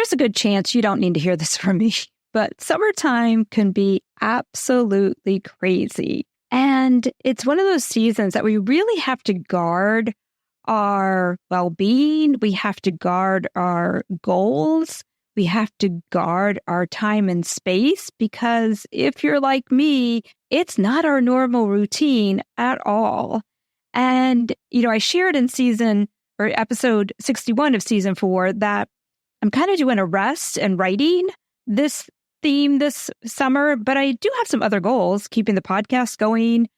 there's a good chance you don't need to hear this from me, but summertime can be absolutely crazy. And it's one of those seasons that we really have to guard our well-being. We have to guard our goals. We have to guard our time and space, because if you're like me, it's not our normal routine at all. And, I shared in episode 61 of season 4 that I'm kind of doing a rest and writing this theme this summer, but I do have some other goals, keeping the podcast going,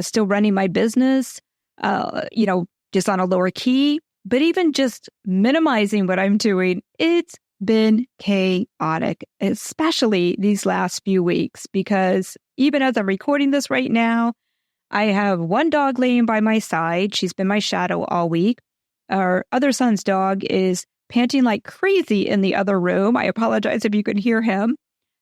still running my business, just on a lower key, but even just minimizing what I'm doing. It's been chaotic, especially these last few weeks, because even as I'm recording this right now, I have one dog laying by my side. She's been my shadow all week. Our other son's dog is panting like crazy in the other room. I apologize if you could hear him.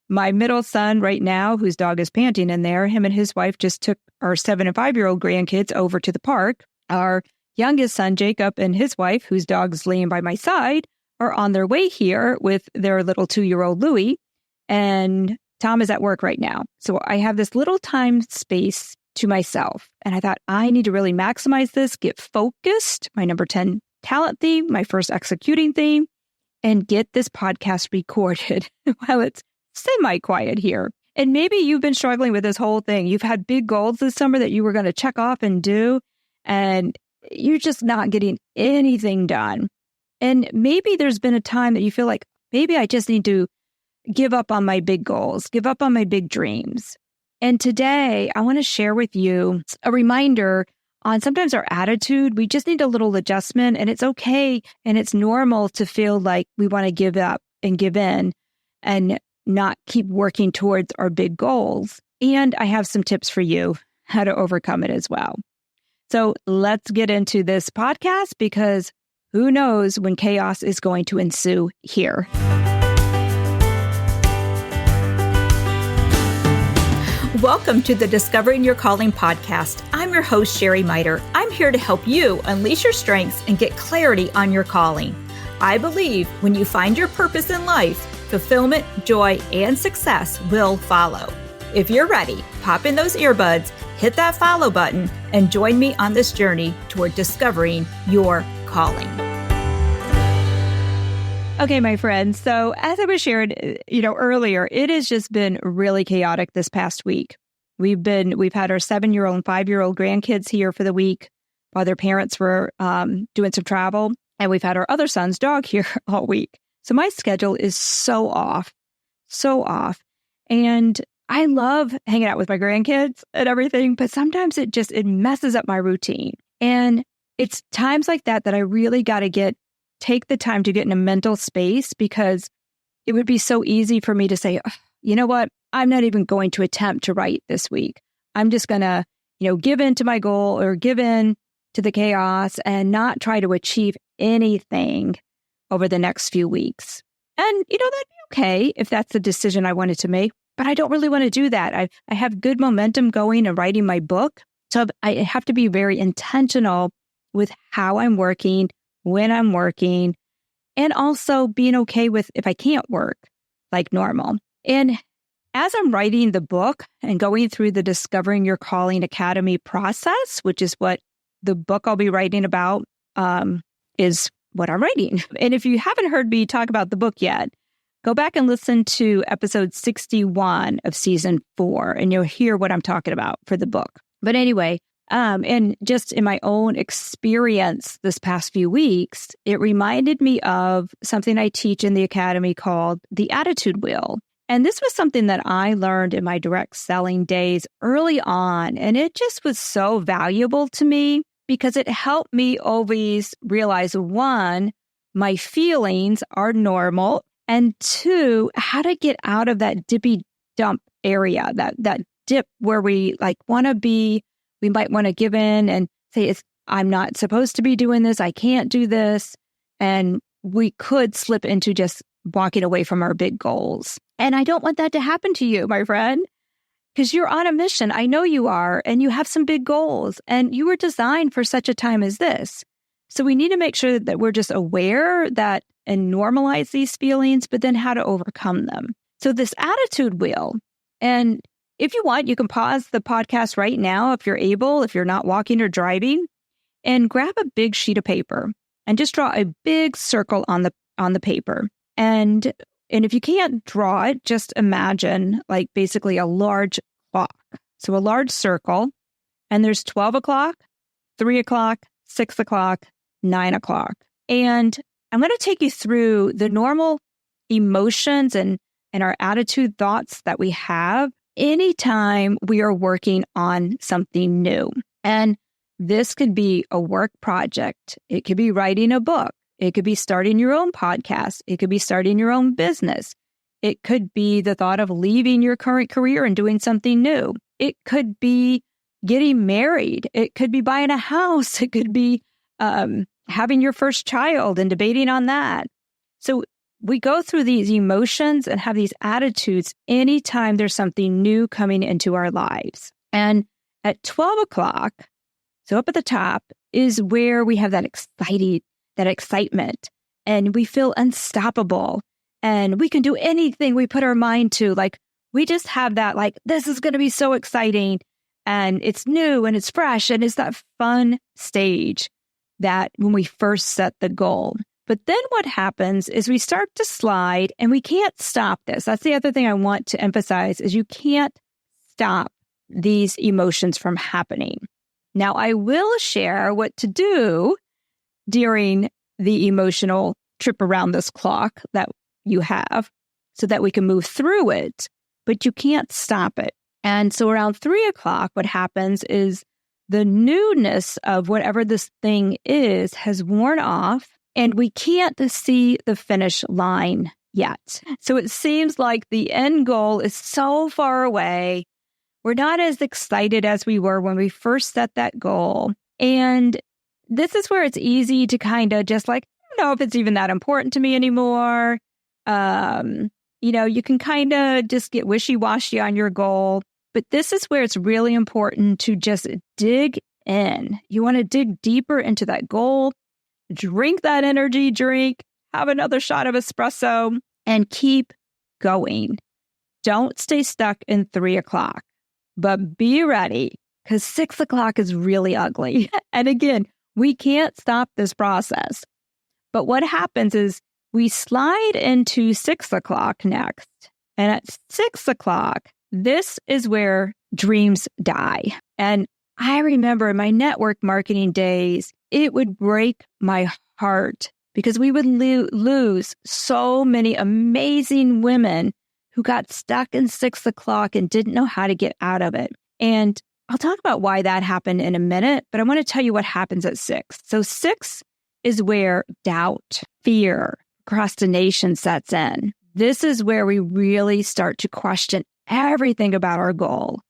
My middle son right now, whose dog is panting in there, him and his wife just took our 7 and 5-year-old grandkids over to the park. Our youngest son, Jacob, and his wife, whose dog is laying by my side, are on their way here with their little 2-year-old Louie. And Tom is at work right now. So I have this little time space to myself. And I thought, I need to really maximize this, get focused, my number 10 talent theme, my first executing theme, and get this podcast recorded while it's semi-quiet here. And maybe you've been struggling with this whole thing. You've had big goals this summer that you were going to check off and do, and you're just not getting anything done. And maybe there's been a time that you feel like, maybe I just need to give up on my big goals, give up on my big dreams. And today, I want to share with you a reminder on sometimes our attitude. We just need a little adjustment, and it's okay. And it's normal to feel like we want to give up and give in and not keep working towards our big goals. And I have some tips for you how to overcome it as well. So let's get into this podcast, because who knows when chaos is going to ensue here. Welcome to the Discovering Your Calling podcast. I'm your host, Sherry Miter. I'm here to help you unleash your strengths and get clarity on your calling. I believe when you find your purpose in life, fulfillment, joy, and success will follow. If you're ready, pop in those earbuds, hit that follow button, and join me on this journey toward discovering your calling. Okay, my friends. So as I was sharing, earlier, it has just been really chaotic this past week. We've had our 7-year-old and 5-year-old grandkids here for the week while their parents were doing some travel. And we've had our other son's dog here all week. So my schedule is so off. And I love hanging out with my grandkids and everything, but sometimes it messes up my routine. And it's times like that I really got to take the time to get in a mental space, because it would be so easy for me to say, oh, you know what? I'm not even going to attempt to write this week. I'm just going to, give in to my goal or give in to the chaos and not try to achieve anything over the next few weeks. And, that'd be okay if that's the decision I wanted to make, but I don't really want to do that. I have good momentum going and writing my book. So I have to be very intentional with how I'm working, when I'm working, and also being okay with if I can't work like normal. And as I'm writing the book and going through the Discovering Your Calling Academy process, which is what the book I'll be writing about is what I'm writing. And if you haven't heard me talk about the book yet, go back and listen to episode 61 of season 4, and you'll hear what I'm talking about for the book. But anyway, and just in my own experience this past few weeks, it reminded me of something I teach in the academy called the attitude wheel. And this was something that I learned in my direct selling days early on. And it just was so valuable to me because it helped me always realize, 1, my feelings are normal, and 2, how to get out of that dippy dump area, that dip where we want to be. We might want to give in and say, I'm not supposed to be doing this. I can't do this. And we could slip into just walking away from our big goals. And I don't want that to happen to you, my friend, because you're on a mission. I know you are, and you have some big goals, and you were designed for such a time as this. So we need to make sure that we're just aware that and normalize these feelings, but then how to overcome them. So this attitude wheel, and if you want, you can pause the podcast right now if you're able, if you're not walking or driving, and grab a big sheet of paper and just draw a big circle on the paper. And if you can't draw it, just imagine like basically a large clock. So a large circle, and there's 12 o'clock, 3 o'clock, 6 o'clock, 9 o'clock. And I'm going to take you through the normal emotions and our attitude thoughts that we have anytime we are working on something new. And this could be a work project. It could be writing a book. It could be starting your own podcast. It could be starting your own business. It could be the thought of leaving your current career and doing something new. It could be getting married. It could be buying a house. It could be having your first child and debating on that. So we go through these emotions and have these attitudes anytime there's something new coming into our lives. And at 12 o'clock, so up at the top, is where we have that excitement, and we feel unstoppable, and we can do anything we put our mind to. Like, we just have that, like, this is going to be so exciting, and it's new and it's fresh, and it's that fun stage that when we first set the goal. But then what happens is we start to slide, and we can't stop this. That's the other thing I want to emphasize, is you can't stop these emotions from happening. Now, I will share what to do during the emotional trip around this clock that you have so that we can move through it, but you can't stop it. And so around 3 o'clock, what happens is the newness of whatever this thing is has worn off, and we can't see the finish line yet. So it seems like the end goal is so far away. We're not as excited as we were when we first set that goal. And this is where it's easy to kind of just like, I don't know if it's even that important to me anymore. You can kind of just get wishy-washy on your goal. But this is where it's really important to just dig in. You want to dig deeper into that goal, drink that energy drink, have another shot of espresso, and keep going. Don't stay stuck in 3 o'clock, but be ready, because 6 o'clock is really ugly. And again, we can't stop this process. But what happens is we slide into 6 o'clock next. And at 6 o'clock, this is where dreams die. And I remember in my network marketing days, it would break my heart because we would lose so many amazing women who got stuck in 6 o'clock and didn't know how to get out of it. And I'll talk about why that happened in a minute, but I want to tell you what happens at 6. So 6 is where doubt, fear, procrastination sets in. This is where we really start to question everything about our goal.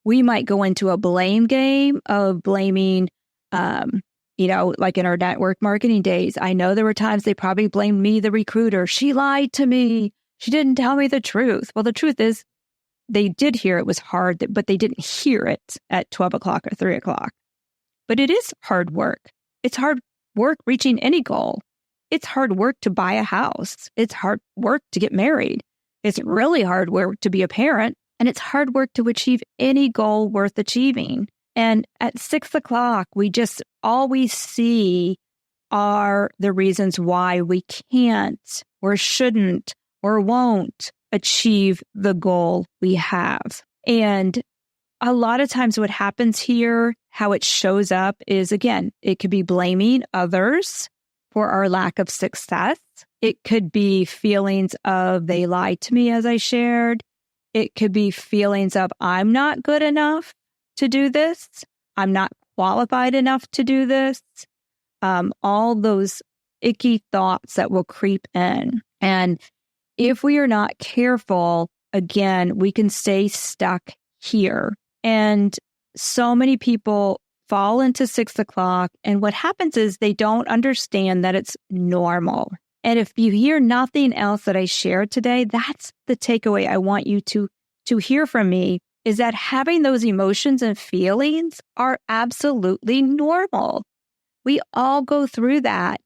We might go into a blame game of blaming, like in our network marketing days. I know there were times they probably blamed me, the recruiter. She lied to me. She didn't tell me the truth. Well, the truth is they did hear it was hard, but they didn't hear it at 12 o'clock or 3 o'clock. But it is hard work. It's hard work reaching any goal. It's hard work to buy a house. It's hard work to get married. It's really hard work to be a parent. And it's hard work to achieve any goal worth achieving. And at 6 o'clock, all we see are the reasons why we can't or shouldn't or won't achieve the goal we have. And a lot of times what happens here, how it shows up is, again, it could be blaming others for our lack of success. It could be feelings of they lied to me, as I shared. It could be feelings of I'm not good enough to do this. I'm not qualified enough to do this. All those icky thoughts that will creep in. And if we are not careful, again, we can stay stuck here. And so many people fall into 6 o'clock. And what happens is they don't understand that it's normal. And if you hear nothing else that I shared today, that's the takeaway I want you to hear from me, is that having those emotions and feelings are absolutely normal. We all go through that.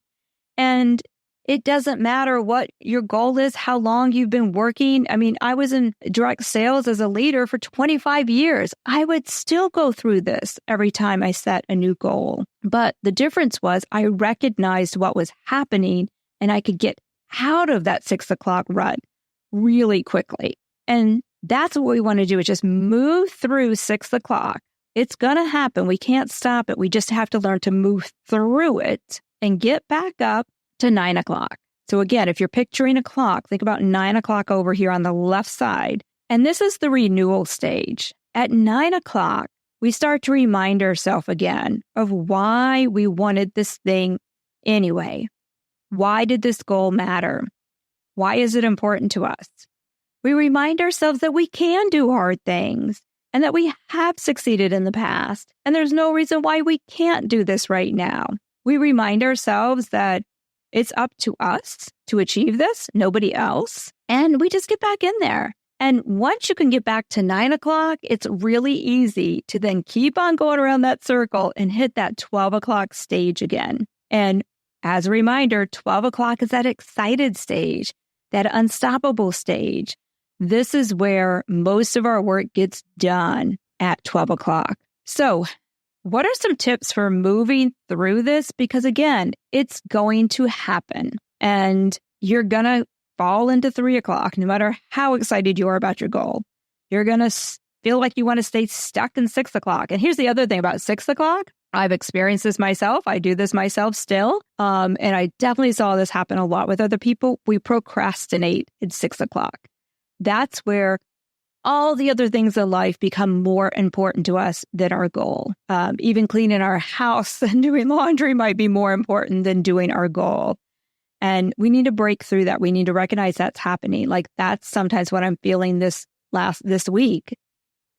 And it doesn't matter what your goal is, how long you've been working. I mean, I was in direct sales as a leader for 25 years. I would still go through this every time I set a new goal. But the difference was I recognized what was happening and I could get out of that 6 o'clock rut really quickly. And that's what we want to do, is just move through 6 o'clock. It's going to happen. We can't stop it. We just have to learn to move through it and get back up to 9 o'clock. So again, if you're picturing a clock, think about 9 o'clock over here on the left side. And this is the renewal stage. At 9 o'clock, we start to remind ourselves again of why we wanted this thing anyway. Why did this goal matter? Why is it important to us? We remind ourselves that we can do hard things and that we have succeeded in the past. And there's no reason why we can't do this right now. We remind ourselves that it's up to us to achieve this, nobody else. And we just get back in there. And once you can get back to 9 o'clock, it's really easy to then keep on going around that circle and hit that 12 o'clock stage again. And as a reminder, 12 o'clock is that excited stage, that unstoppable stage. This is where most of our work gets done at 12 o'clock. So what are some tips for moving through this? Because again, it's going to happen and you're going to fall into 3 o'clock, no matter how excited you are about your goal. You're going to feel like you want to stay stuck in 6 o'clock. And here's the other thing about 6 o'clock. I've experienced this myself. I do this myself still. And I definitely saw this happen a lot with other people. We procrastinate at 6 o'clock. That's where all the other things in life become more important to us than our goal. Even cleaning our house and doing laundry might be more important than doing our goal. And we need to break through that. We need to recognize that's happening. Like that's sometimes what I'm feeling this week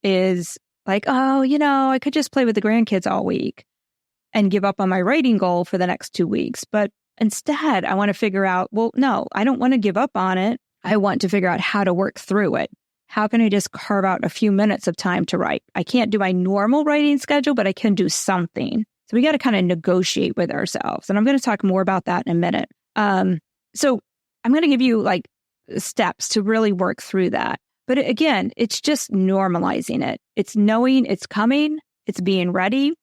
is like, oh, I could just play with the grandkids all week and give up on my writing goal for the next 2 weeks. But instead, I want to figure out, well, no, I don't want to give up on it. I want to figure out how to work through it. How can I just carve out a few minutes of time to write? I can't do my normal writing schedule, but I can do something. So we got to kind of negotiate with ourselves. And I'm going to talk more about that in a minute. So I'm going to give you like steps to really work through that. But again, it's just normalizing it. It's knowing it's coming. It's being ready.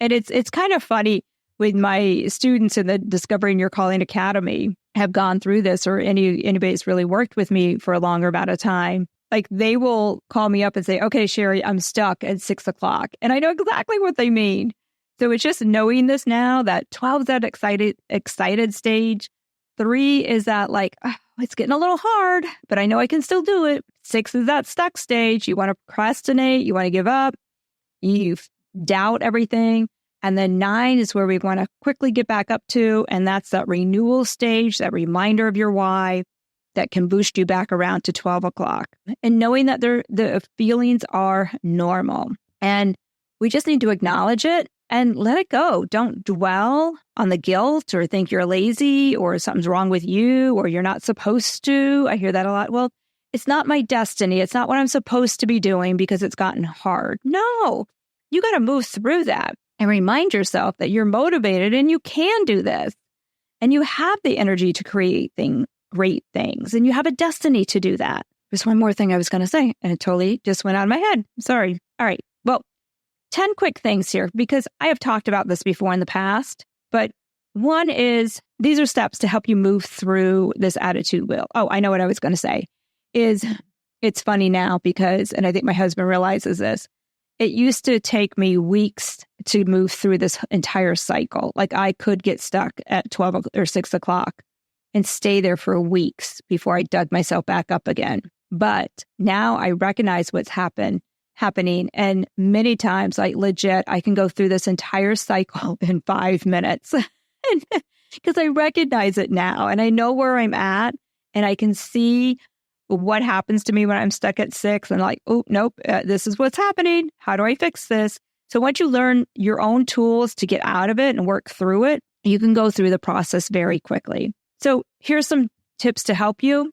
And it's kind of funny with my students in the Discovering Your Calling Academy have gone through this, or anybody that's really worked with me for a longer amount of time. Like they will call me up and say, okay, Sherry, I'm stuck at 6 o'clock. And I know exactly what they mean. So it's just knowing this now, that 12 is that excited stage. 3 is that like, oh, it's getting a little hard, but I know I can still do it. 6 is that stuck stage. You want to procrastinate. You want to give up. You doubt everything. And then 9 is where we want to quickly get back up to. And that's that renewal stage, that reminder of your why that can boost you back around to 12 o'clock. And knowing that the feelings are normal. And we just need to acknowledge it and let it go. Don't dwell on the guilt or think you're lazy or something's wrong with you or you're not supposed to. I hear that a lot. Well, it's not my destiny. It's not what I'm supposed to be doing because it's gotten hard. No, you got to move through that and remind yourself that you're motivated and you can do this. And you have the energy to create great things. And you have a destiny to do that. There's one more thing I was going to say, and it totally just went out of my head. Sorry. All right. Well, 10 quick things here, because I have talked about this before in the past. But one is, these are steps to help you move through this attitude wheel. Oh, I know what I was going to say. It's funny now because, and I think my husband realizes this, it used to take me weeks to move through this entire cycle. Like I could get stuck at 12 or 6 o'clock and stay there for weeks before I dug myself back up again. But now I recognize what's happening. And many times, like legit, I can go through this entire cycle in 5 minutes because I recognize it now and I know where I'm at and I can see what happens to me when I'm stuck at 6 and like, oh, nope, this is what's happening. How do I fix this? So once you learn your own tools to get out of it and work through it, you can go through the process very quickly. So here's some tips to help you.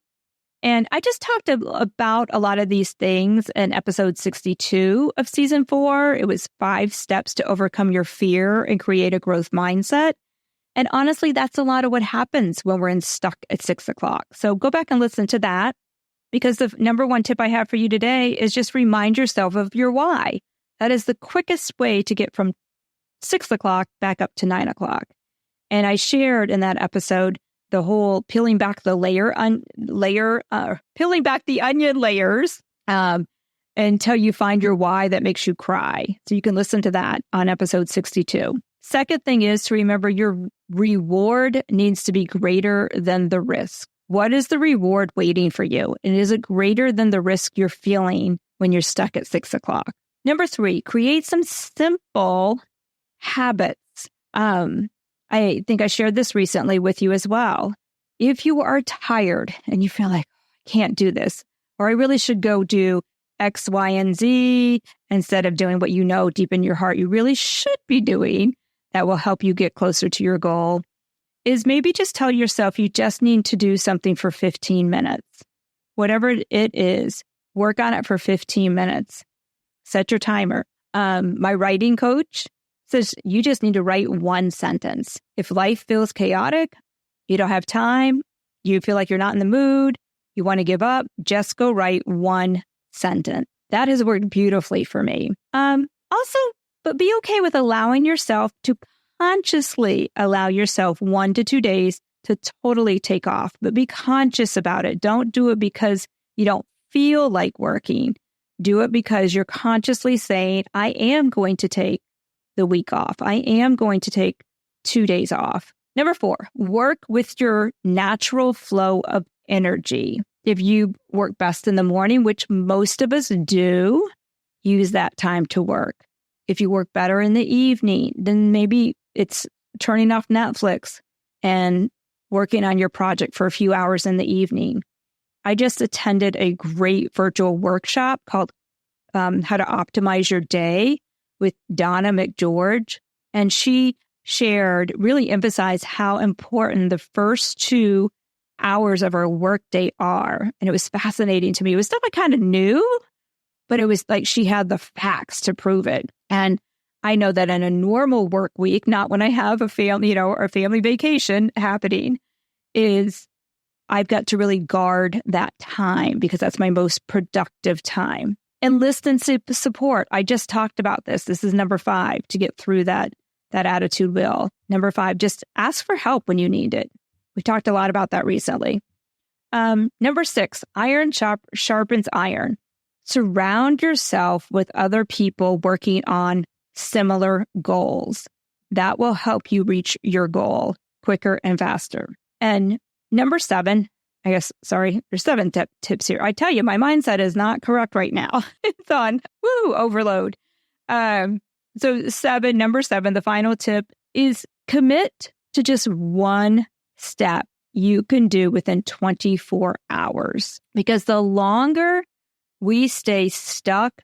And I just talked about a lot of these things in episode 62 of season 4. It was 5 steps to overcome your fear and create a growth mindset. And honestly, that's a lot of what happens when we're stuck at 6 o'clock. So go back and listen to that, because the number one tip I have for you today is just remind yourself of your why. That is the quickest way to get from 6 o'clock back up to 9 o'clock. And I shared in that episode the whole peeling back the peeling back the onion layers until you find your why that makes you cry. So you can listen to that on episode 62. Second thing is to remember your reward needs to be greater than the risk. What is the reward waiting for you? And is it greater than the risk you're feeling when you're stuck at 6 o'clock? Number 3, create some simple habits. I think I shared this recently with you as well. If you are tired and you feel like, I can't do this, or I really should go do X, Y, and Z instead of doing what you know deep in your heart you really should be doing that will help you get closer to your goal, is maybe just tell yourself you just need to do something for 15 minutes. Whatever it is, work on it for 15 minutes. Set your timer. My writing coach says you just need to write 1 sentence. If life feels chaotic, you don't have time, you feel like you're not in the mood, you want to give up, just go write 1 sentence. That has worked beautifully for me. But be okay with allowing yourself to consciously allow yourself 1 to 2 days to totally take off, but be conscious about it. Don't do it because you don't feel like working. Do it because you're consciously saying, I am going to take the week off. I am going to take 2 days off. Number 4, work with your natural flow of energy. If you work best in the morning, which most of us do, use that time to work. If you work better in the evening, then maybe it's turning off Netflix and working on your project for a few hours in the evening. I just attended a great virtual workshop called How to Optimize Your Day with Donna McGeorge. And she really emphasized how important the first 2 hours of our workday are. And it was fascinating to me. It was stuff I kind of knew, but it was like she had the facts to prove it. And I know that in a normal work week, not when I have a family, or a family vacation happening, is I've got to really guard that time because that's my most productive time. Enlist and support. I just talked about this. This is number 5 to get through that attitude wheel. Number 5, just ask for help when you need it. We talked a lot about that recently. Number 6, iron sharpens iron. Surround yourself with other people working on similar goals. That will help you reach your goal quicker and faster. And number 7, there's 7 tips here. I tell you, my mindset is not correct right now. It's on overload. So number 7, the final tip is commit to just 1 step you can do within 24 hours. Because the longer we stay stuck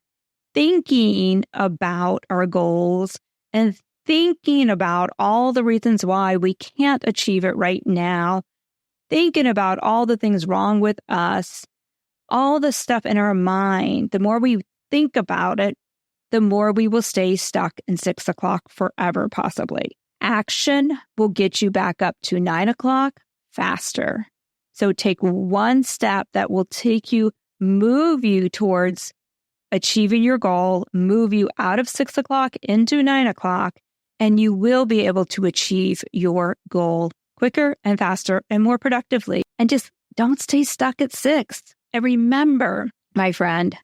thinking about our goals and thinking about all the reasons why we can't achieve it right now, thinking about all the things wrong with us, all the stuff in our mind, the more we think about it, the more we will stay stuck in 6 o'clock forever, possibly. Action will get you back up to 9 o'clock faster. So take 1 step that will move you towards achieving your goal, move you out of 6 o'clock into 9 o'clock, and you will be able to achieve your goal quicker and faster and more productively. And just don't stay stuck at 6. And remember, my friend,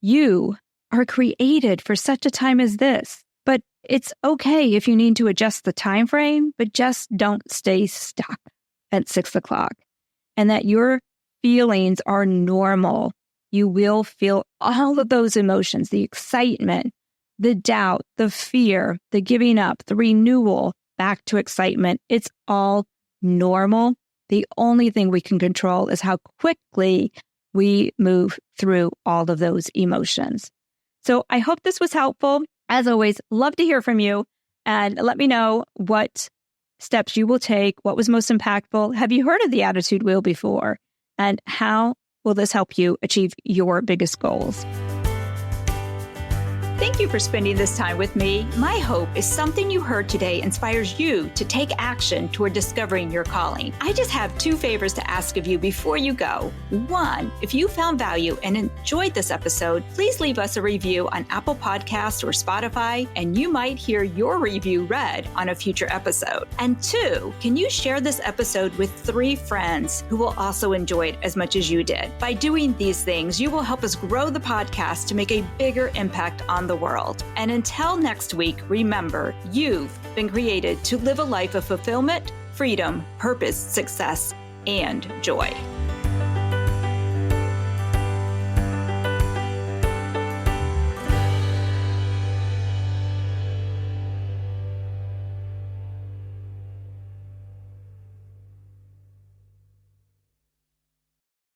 you are created for such a time as this. But it's okay if you need to adjust the time frame, but just don't stay stuck at 6 o'clock. And that your feelings are normal. You will feel all of those emotions, the excitement, the doubt, the fear, the giving up, the renewal, back to excitement. It's all normal. The only thing we can control is how quickly we move through all of those emotions. So I hope this was helpful. As always, love to hear from you and let me know what steps you will take, what was most impactful. Have you heard of the attitude wheel before? And how will this help you achieve your biggest goals. Thank you for spending this time with me. My hope is something you heard today inspires you to take action toward discovering your calling. I just have 2 favors to ask of you before you go. 1, if you found value and enjoyed this episode, please leave us a review on Apple Podcasts or Spotify, and you might hear your review read on a future episode. And 2, can you share this episode with 3 friends who will also enjoy it as much as you did? By doing these things, you will help us grow the podcast to make a bigger impact on the world. And until next week, remember, you've been created to live a life of fulfillment, freedom, purpose, success, and joy.